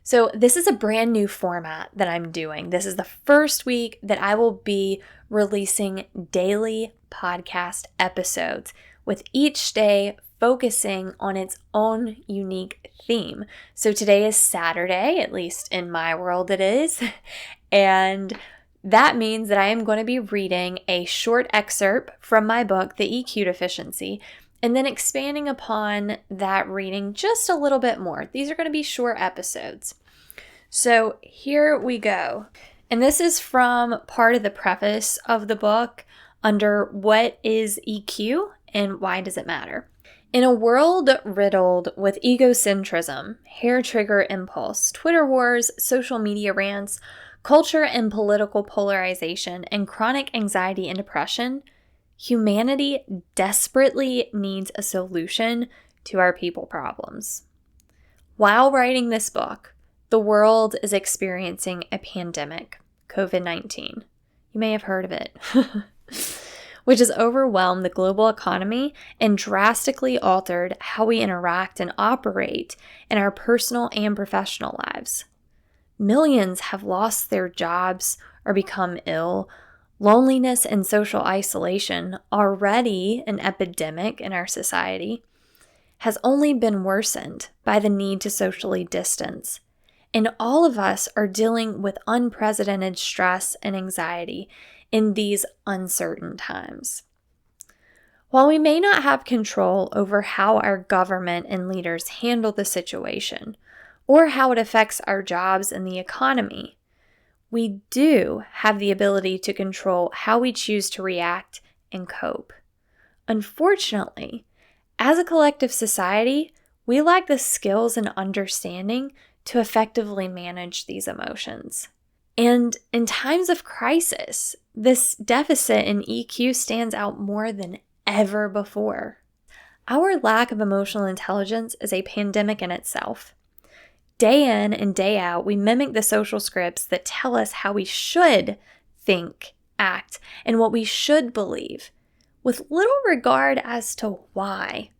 So this is a brand new format that I'm doing. This is the first week that I will be releasing daily podcast episodes, with each day focusing on its own unique theme. So today is Saturday, at least in my world it is, and that means that I am going to be reading a short excerpt from my book, The EQ Deficiency, and then expanding upon that reading just a little bit more. These are going to be short episodes. So here we go. And this is from part of the preface of the book under What is EQ and Why Does It Matter? In a world riddled with egocentrism, hair-trigger impulse, Twitter wars, social media rants, culture and political polarization, and chronic anxiety and depression, humanity desperately needs a solution to our people problems. While writing this book, the world is experiencing a pandemic, COVID-19. You may have heard of it, which has overwhelmed the global economy and drastically altered how we interact and operate in our personal and professional lives. Millions have lost their jobs or become ill. Loneliness and social isolation, already an epidemic in our society, has only been worsened by the need to socially distance. And all of us are dealing with unprecedented stress and anxiety in these uncertain times. While we may not have control over how our government and leaders handle the situation, or how it affects our jobs and the economy, we do have the ability to control how we choose to react and cope. Unfortunately, as a collective society, we lack the skills and understanding to effectively manage these emotions. And in times of crisis, this deficit in EQ stands out more than ever before. Our lack of emotional intelligence is a pandemic in itself. Day in and day out, we mimic the social scripts that tell us how we should think, act, and what we should believe, with little regard as to why.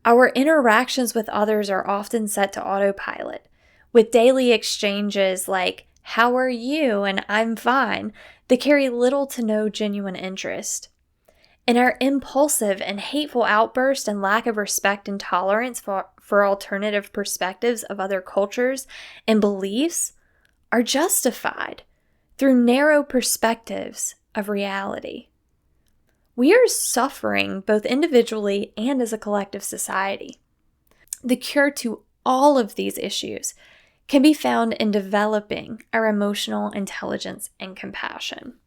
Our interactions with others are often set to autopilot, with daily exchanges like, "How are you?" and "I'm fine," that carry little to no genuine interest. And our impulsive and hateful outbursts and lack of respect and tolerance for alternative perspectives of other cultures and beliefs are justified through narrow perspectives of reality. We are suffering both individually and as a collective society. The cure to all of these issues can be found in developing our emotional intelligence and compassion.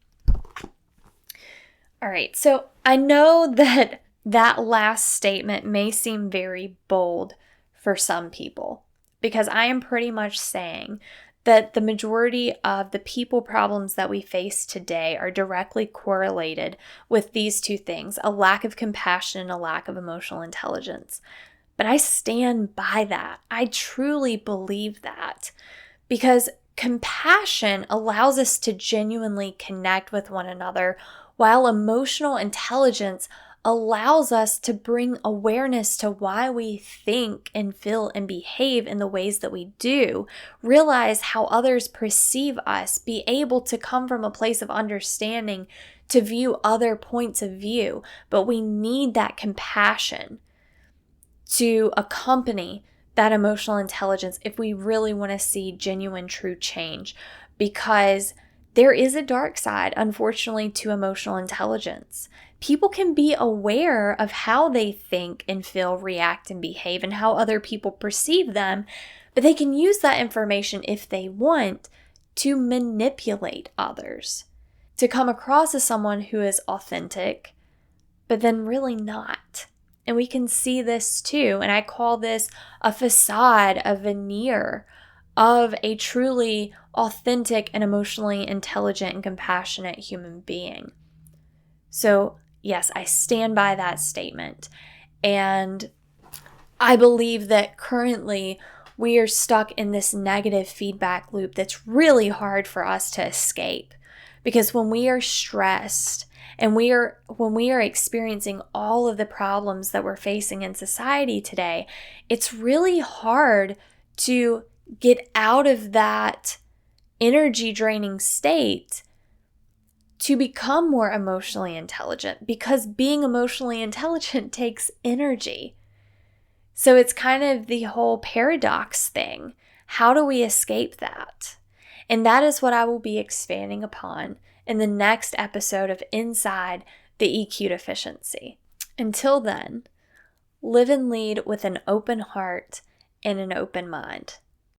All right, so I know that last statement may seem very bold for some people, because I am pretty much saying that the majority of the people problems that we face today are directly correlated with these two things: a lack of compassion and a lack of emotional intelligence. But I stand by that. I truly believe that, because compassion allows us to genuinely connect with one another, while emotional intelligence allows us to bring awareness to why we think and feel and behave in the ways that we do, realize how others perceive us, be able to come from a place of understanding to view other points of view. But we need that compassion to accompany that emotional intelligence if we really want to see genuine, true change, because there is a dark side, unfortunately, to emotional intelligence. People can be aware of how they think and feel, react, and behave, and how other people perceive them, but they can use that information, if they want, to manipulate others, to come across as someone who is authentic, but then really not. And we can see this too, and I call this a facade, a veneer of a truly authentic and emotionally intelligent and compassionate human being. So yes, I stand by that statement. And I believe that currently we are stuck in this negative feedback loop that's really hard for us to escape. Because when we are stressed and when we are experiencing all of the problems that we're facing in society today, it's really hard to get out of that energy draining state to become more emotionally intelligent, because being emotionally intelligent takes energy. So it's kind of the whole paradox thing. How do we escape that? And that is what I will be expanding upon in the next episode of Inside the EQ Deficiency. Until then, live and lead with an open heart and an open mind.